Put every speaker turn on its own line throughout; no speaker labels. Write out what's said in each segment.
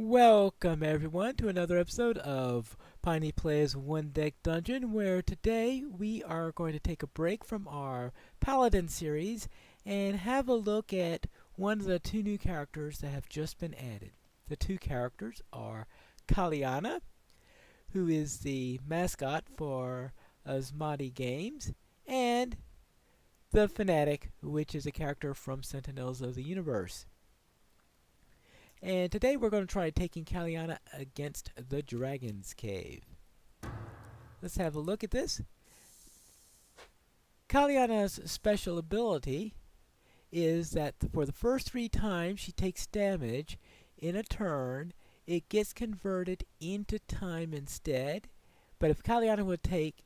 Welcome everyone to another episode of Piney Plays One Deck Dungeon, where today we are going to take a break from our Paladin series and have a look at one of the two new characters that have just been added. The two characters are Caliana, who is the mascot for Asmadi Games, and the Fanatic, which is a character from Sentinels of the Universe. And today we're going to try taking Caliana against the Dragon's Cave. Let's have a look at this. Caliana's special ability is that for the first 3 times she takes damage in a turn, it gets converted into time instead. But if Caliana would take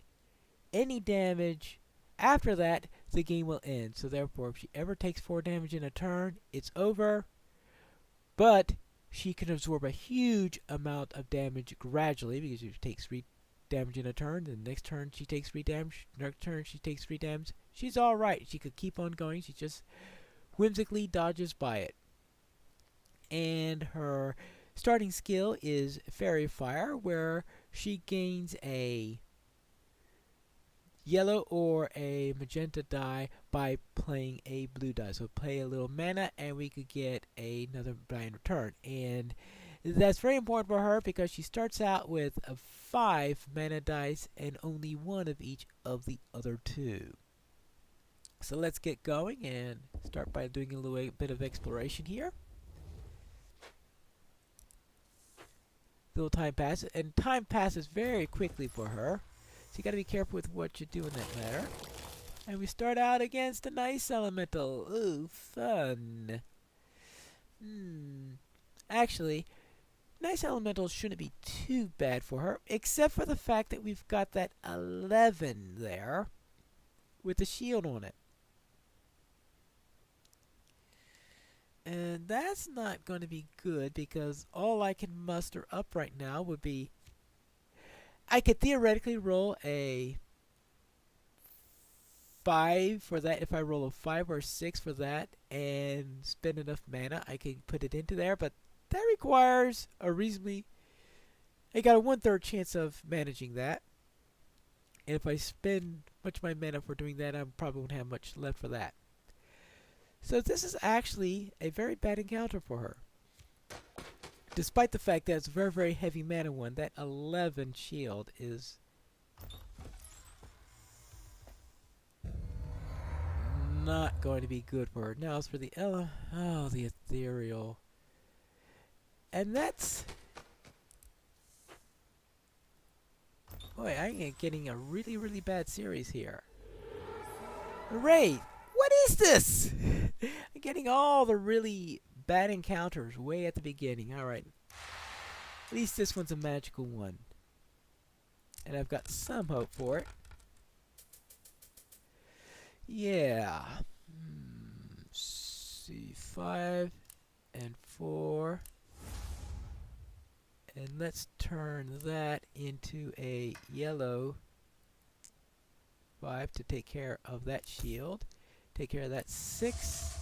any damage after that, the game will end. So therefore, if she ever takes 4 damage in a turn, it's over. But she can absorb a huge amount of damage gradually, because if she takes 3 damage in a turn, the next turn she takes 3 damage, next turn she takes 3 damage. She's alright. She could keep on going. She just whimsically dodges by it. And her starting skill is Fairy Fire, where she gains a yellow or a magenta die by playing a blue die. So play a little mana and we could get another die in return. And that's very important for her because she starts out with 5 mana dice and only 1 of each of the other 2. So let's get going and start by doing a little bit of exploration here. A little time passes, and time passes very quickly for her. So you gotta be careful with what you do in that matter. And we start out against a nice elemental. Ooh, fun. Actually, nice elementals shouldn't be too bad for her, except for the fact that we've got that 11 there with the shield on it. And that's not going to be good because all I can muster up right now would be, I could theoretically roll a 5 for that. If I roll a 5 or 6 for that and spend enough mana, I can put it into there. But that requires a reasonably... I got a 1/3 chance of managing that. And if I spend much of my mana for doing that, I probably won't have much left for that. So this is actually a very bad encounter for her. Despite the fact that it's a very, very heavy mana one, that 11 shield is not going to be good for her. Now as for the the ethereal. And that's... Boy, I am getting a really, really bad series here. Hooray! What is this? I'm getting all the really bad encounters way at the beginning. Alright. At least this one's a magical one. And I've got some hope for it. Yeah. See, 5 and 4. And let's turn that into a yellow 5 to take care of that shield. Take care of that 6.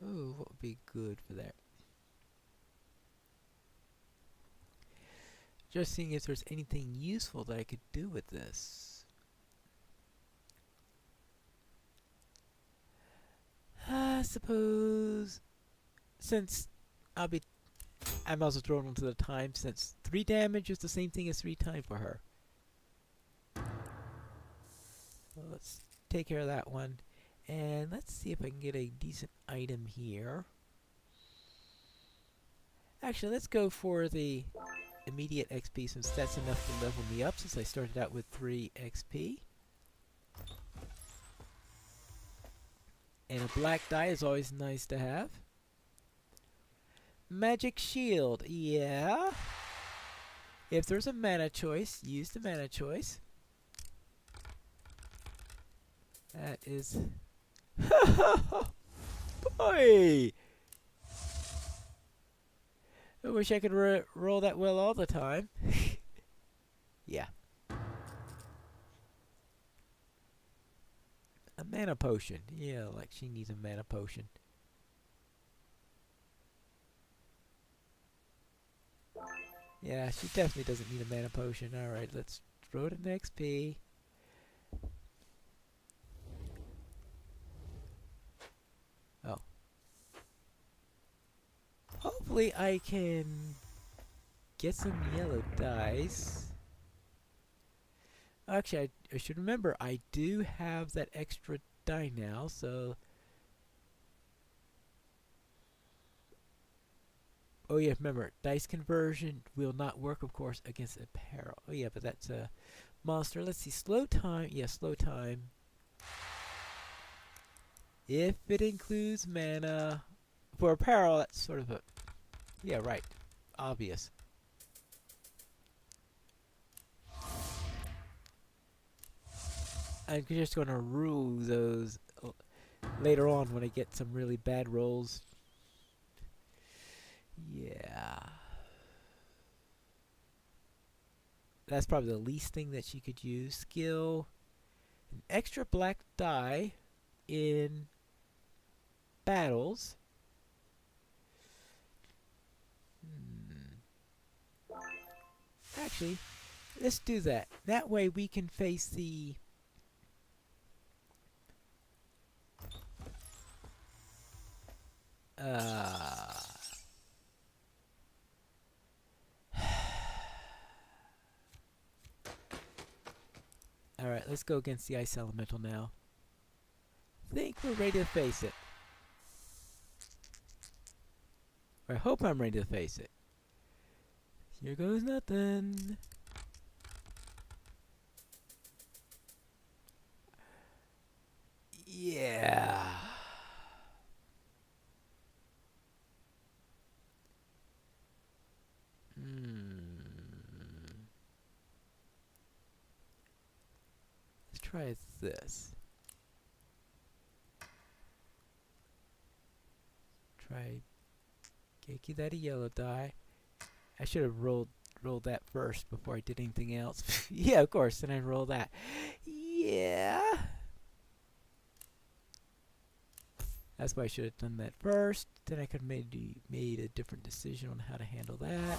Oh, what would be good for that? Just seeing if there's anything useful that I could do with this. I suppose, since I'm also thrown into the time, since 3 damage is the same thing as 3 time for her. So let's take care of that one. And let's see if I can get a decent item here. Actually, let's go for the immediate XP since that's enough to level me up, since I started out with 3 XP. And a black die is always nice to have. Magic shield, yeah. If there's a mana choice, use the mana choice. That is... Boy! I wish I could roll that well all the time. Yeah. Mana potion. Yeah, like she needs a mana potion. Yeah, she definitely doesn't need a mana potion. Alright, let's throw it in XP. Oh. Hopefully I can get some yellow dice. Actually, I should remember, I do have that extra die now, so... Oh yeah, remember, dice conversion will not work, of course, against a peril. Oh yeah, but that's a monster. Let's see, slow time. Yeah, slow time. If it includes mana... For a peril, that's sort of a... Yeah, right. Obvious. I'm just going to rule those later on when I get some really bad rolls. Yeah. That's probably the least thing that she could use. Skill. An extra black die in battles. Actually, let's do that. That way we can face the... Alright, let's go against the Ice Elemental now. Think we're ready to face it. Or I hope I'm ready to face it. Here goes nothing. Yeah. Let's try this. Try Keiki that a yellow die. I should have rolled that first before I did anything else. Yeah, of course. Then I roll that. Yeah. That's why I should have done that first. Then I could have made a different decision on how to handle that.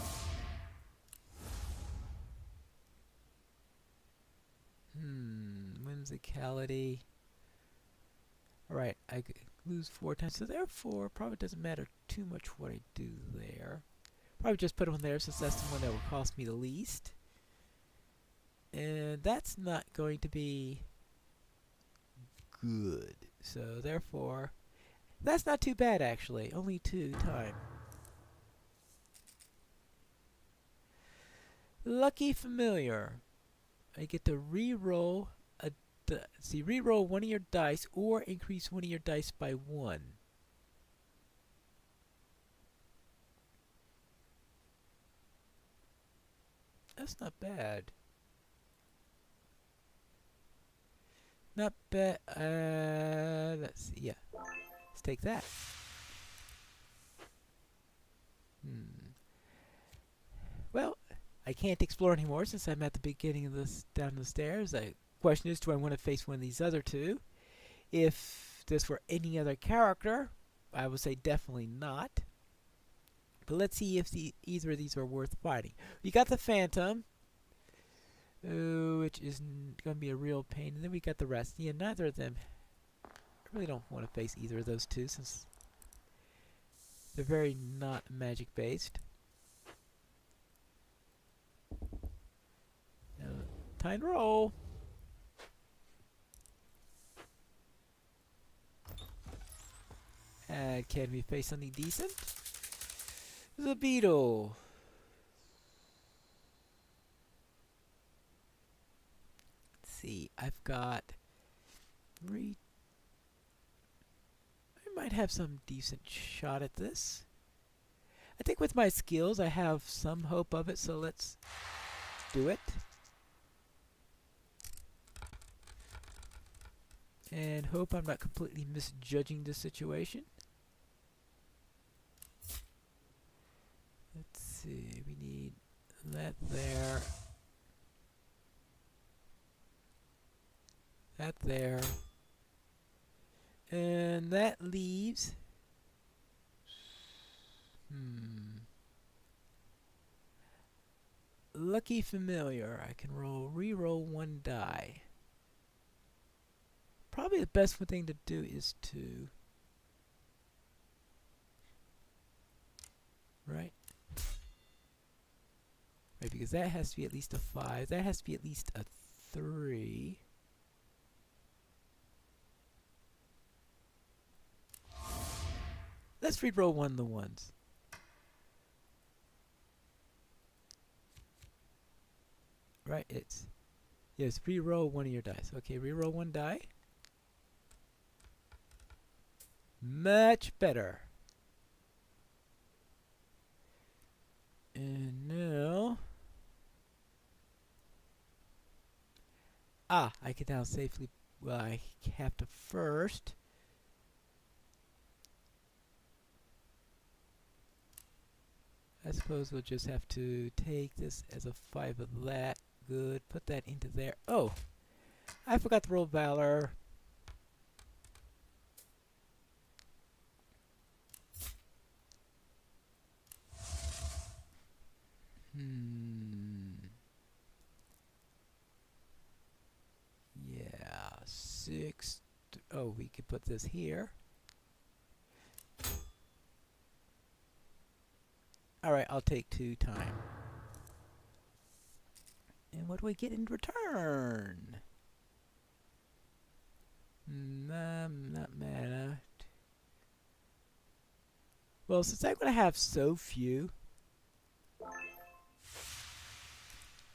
Whimsicality. Alright, I could lose 4 times. So therefore, probably doesn't matter too much what I do there. Probably just put them there since that's the one that will cost me the least. And that's not going to be good. So therefore, that's not too bad actually. Only 2 time. Lucky Familiar. I get to re-roll re-roll one of your dice or increase one of your dice by 1. That's not bad. Not bad. Let's see. Yeah. Let's take that. Well, I can't explore anymore since I'm at the beginning of this down the stairs. The question is, do I want to face one of these other two? If this were any other character, I would say definitely not. But let's see if either of these are worth fighting. You got the Phantom, which is going to be a real pain. And then we got the rest. Yeah, neither of them. I really don't want to face either of those two since they're very not magic based. Time to roll. And can we face something decent? The beetle. Let's see. I've got I might have some decent shot at this. I think with my skills I have some hope of it, so let's do it. And hope I'm not completely misjudging the situation. Let's see, we need that there. That there. And that leaves... Lucky familiar. I can re-roll one die. Probably the best thing to do is to... Right? Right, because that has to be at least a 5. That has to be at least a 3. Let's re-roll one of the ones. Right, it's... Yes, re-roll one of your dice. Okay, re-roll one die. Much better. And now... I can now safely... Well, I have to first... I suppose we'll just have to take this as a 5 of that. Good. Put that into there. Oh! I forgot to roll Valor. Yeah. 6. Oh, we could put this here. Alright, I'll take 2 time. And what do we get in return? Not mana. Well, since I'm going to have so few,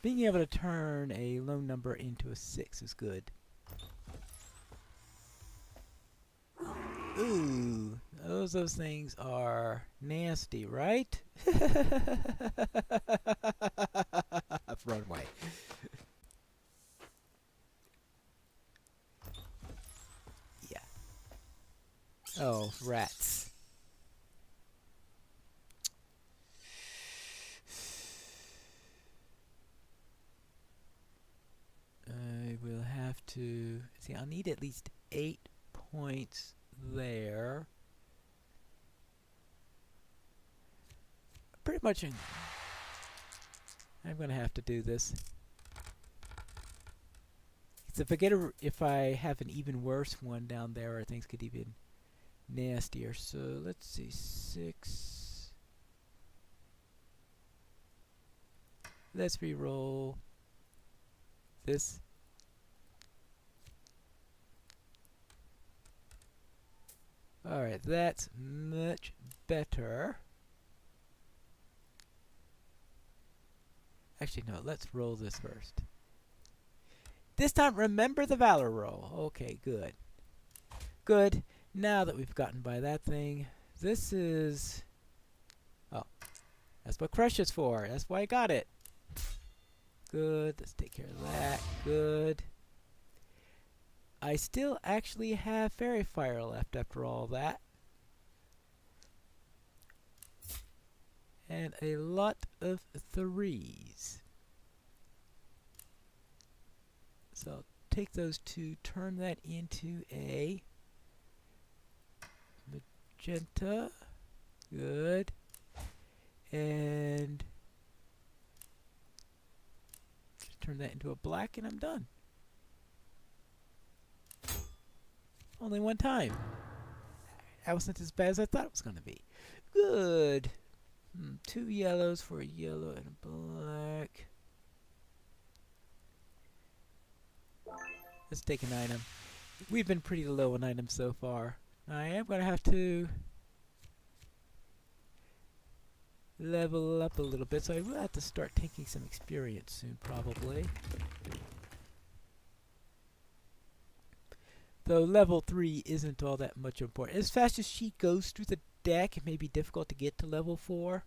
being able to turn a low number into a 6 is good. Ooh, those things are nasty, right? Run away. Yeah. Oh, rats. I will have to... See, I'll need at least 8 points there. Pretty much... I'm going to have to do this. If I have an even worse one down there, things could even nastier. So let's see, 6. Let's re-roll this. Alright, that's much better. Actually, no, let's roll this first. This time, remember the Valor roll. Okay, good. Good. Now that we've gotten by that thing, this is... Oh, that's what Crush is for. That's why I got it. Good. Let's take care of that. Good. I still actually have Fairy Fire left after all that. And a lot of 3s. So I'll take those 2, turn that into a magenta. Good. And just turn that into a black and I'm done. Only one time. That wasn't as bad as I thought it was going to be. Good. 2 yellows for a yellow and a black. Let's take an item. We've been pretty low on items so far. I am going to have to level up a little bit, so I will have to start taking some experience soon, probably. Though level 3 isn't all that much important. As fast as she goes through the deck, it may be difficult to get to level 4.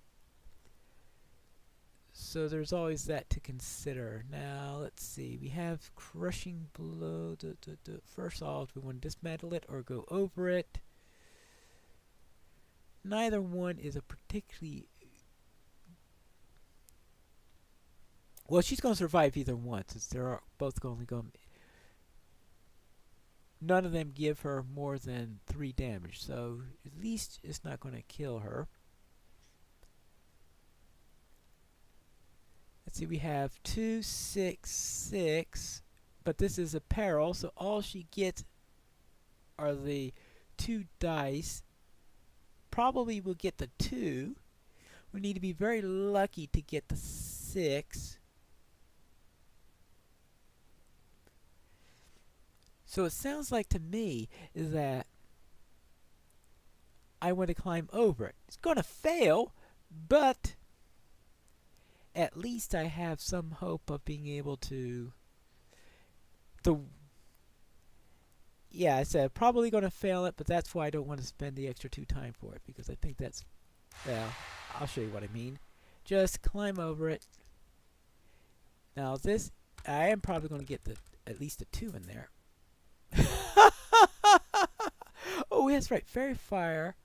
So there's always that to consider. Now, let's see. We have Crushing Blow. First off, do we want to dismantle it or go over it? Neither one is a particularly... Well, she's going to survive either one, since they're both only going... none of them give her more than 3 damage, so at least it's not going to kill her. Let's see, we have 2, 6, 6, but this is a peril, so all she gets are the 2 dice. Probably will get the 2. We need to be very lucky to get the 6. So it sounds like to me that I want to climb over it. It's going to fail, but at least I have some hope of being able to... Yeah, I said probably going to fail it, but that's why I don't want to spend the extra 2 time for it, because I think that's... Well, I'll show you what I mean. Just climb over it. Now this, I am probably going to get at least a 2 in there. Oh, that's right. Fairy Fire.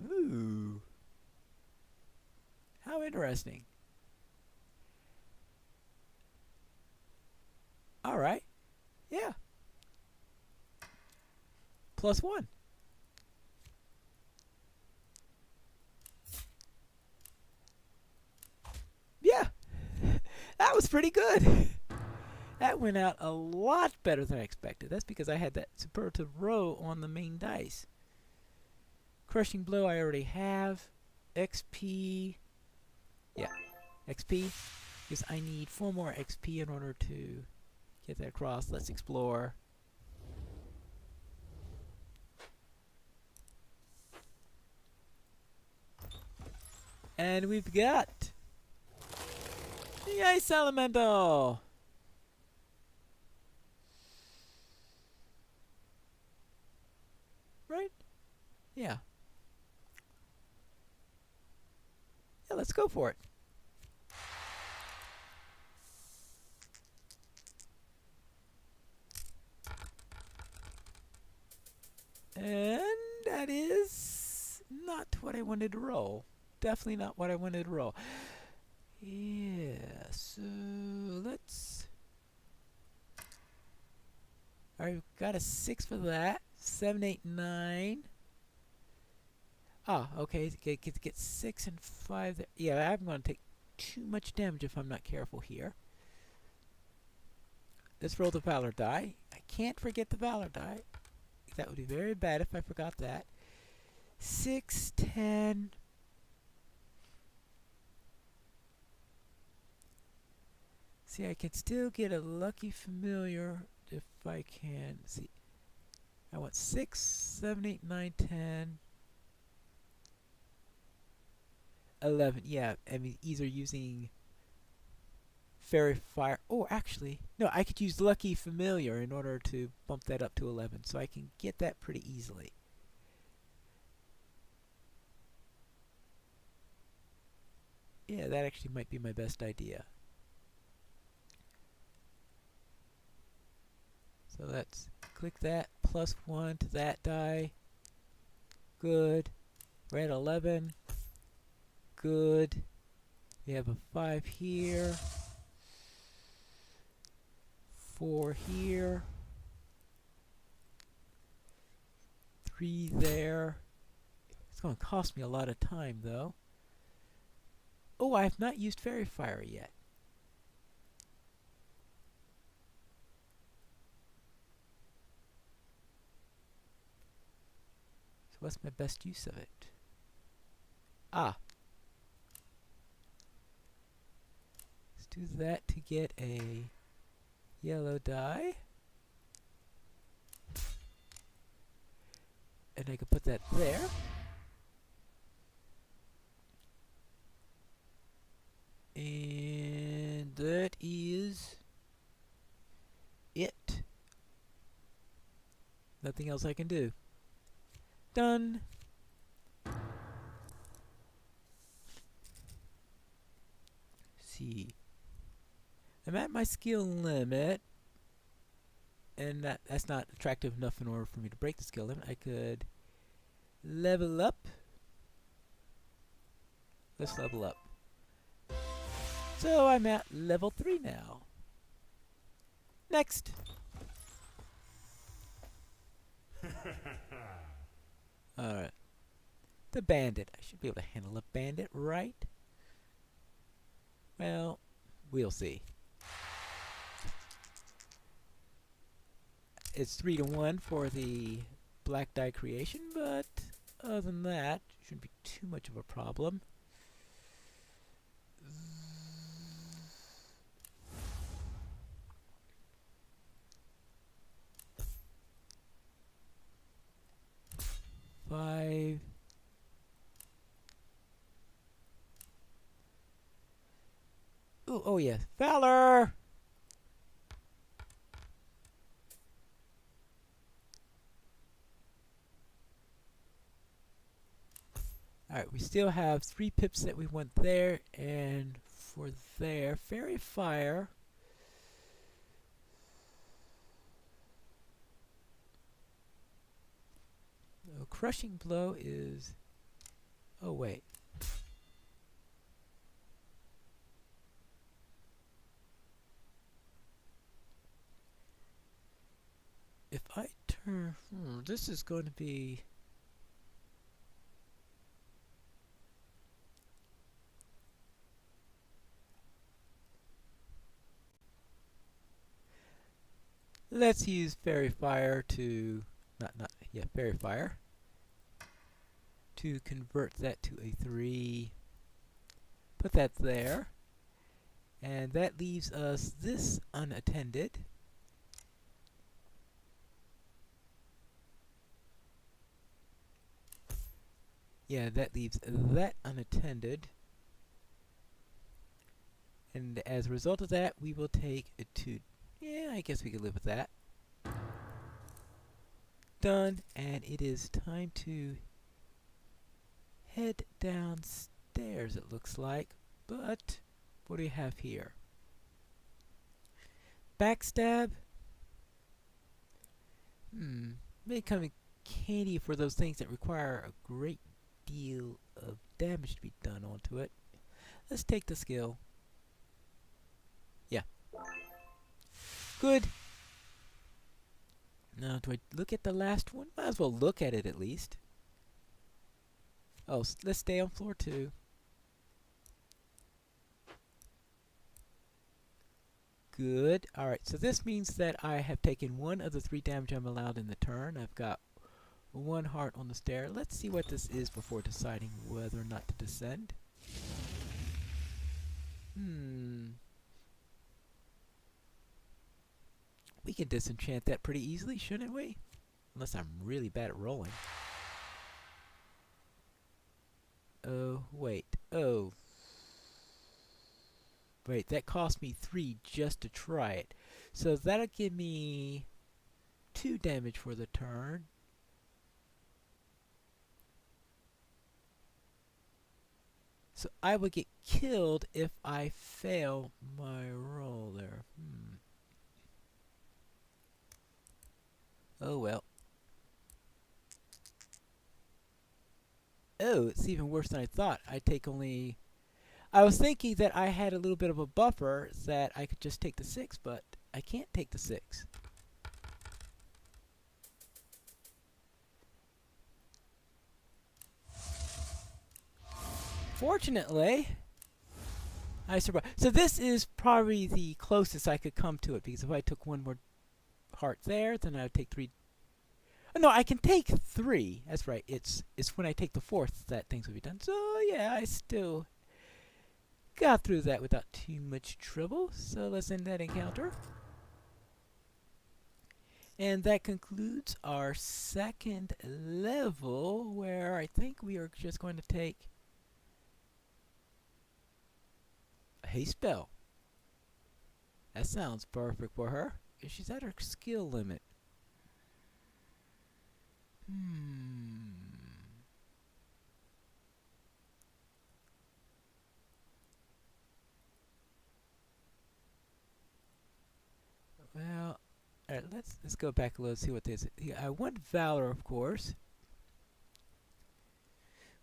Ooh. How interesting. Alright. Yeah. +1. Yeah. That was pretty good. That went out a lot better than I expected. That's because I had that superlative row on the main dice. Crushing Blow I already have. XP. Yeah, XP. Because I need 4 more XP in order to get that across. Let's explore. And we've got the Ice Elemental. Right? Yeah. Yeah, let's go for it. And that is not what I wanted to roll. Definitely not what I wanted to roll. Yeah, so let's... Alright, got a 6 for that. 7, 8, 9. Ah, okay, get 6 and 5 there. Yeah, I'm going to take too much damage if I'm not careful here. Let's roll the Valor die. I can't forget the Valor die. That would be very bad if I forgot that. 6, 10. See, I can still get a lucky familiar if I can. See, I want 6, 7, 8, 9, 10, 11. Yeah, I mean, either using Fairy Fire. Oh, actually, no, I could use Lucky Familiar in order to bump that up to 11, so I can get that pretty easily. Yeah, that actually might be my best idea. So let's click that, +1 to that die. Good. We're at 11. Good. We have a 5 here. 4 here. 3 there. It's going to cost me a lot of time, though. Oh, I have not used Fairy Fire yet. So what's my best use of it? Ah. Let's do that to get a yellow die. And I can put that there. And that is it. Nothing else I can do. Done. See. I'm at my skill limit. And that's not attractive enough in order for me to break the skill limit. I could level up. Let's level up. So I'm at level 3 now. Next. Alright. The bandit. I should be able to handle a bandit, right? Well, we'll see. It's 3-1 for the black die creation, but other than that, shouldn't be too much of a problem. Five. Ooh, oh yes, Valor! Alright, we still have 3 pips that we want there, and for there, Fairy Fire. Oh, Crushing Blow is... Oh, wait. If I turn... this is going to be... Let's use Fairy Fire to... Fairy Fire. To convert that to a 3. Put that there. And that leaves us this unattended. Yeah, that leaves that unattended. And as a result of that, we will take a 2. Yeah, I guess we could live with that. Done, and it is time to head downstairs, it looks like. But what do we have here? Backstab? May come in handy for those things that require a great deal of damage to be done onto it. Let's take the skill. Yeah. Good. Now, do I look at the last one? Might as well look at it at least. Oh, let's stay on floor 2. Good. Alright, so this means that I have taken 1 of the 3 damage I'm allowed in the turn. I've got 1 heart on the stair. Let's see what this is before deciding whether or not to descend. We can disenchant that pretty easily, shouldn't we? Unless I'm really bad at rolling. Oh, wait. Oh. Wait, that cost me 3 just to try it. So that'll give me 2 damage for the turn. So I would get killed if I fail my roll there. Oh well. Oh, it's even worse than I thought. I was thinking that I had a little bit of a buffer that I could just take the 6, but I can't take the 6. Fortunately, I survived. So this is probably the closest I could come to it, because if I took 1 more heart there, then I would take 3. Oh, no, I can take 3. That's right. It's when I take the 4th that things will be done. So yeah, I still got through that without too much trouble. So let's end that encounter. And that concludes our 2nd level, where I think we are just going to take a haste spell. That sounds perfect for her. She's at her skill limit. Well, alright, let's go back a little, see what this is. I want Valor, of course.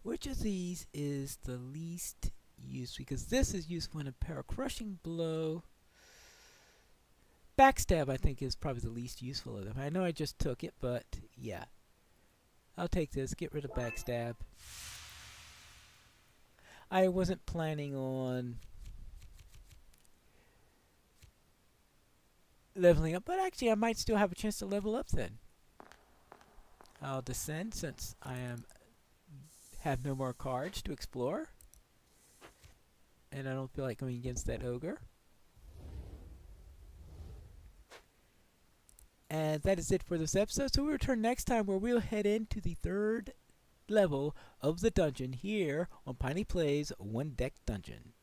Which of these is the least used? Because this is useful in a pair. Crushing Blow Backstab, I think, is probably the least useful of them. I know I just took it, but yeah. I'll take this. Get rid of Backstab. I wasn't planning on leveling up, but actually I might still have a chance to level up then. I'll descend since I have no more cards to explore. And I don't feel like going against that ogre. And that is it for this episode. So we'll return next time where we'll head into the 3rd level of the dungeon here on Piney Plays One Deck Dungeon.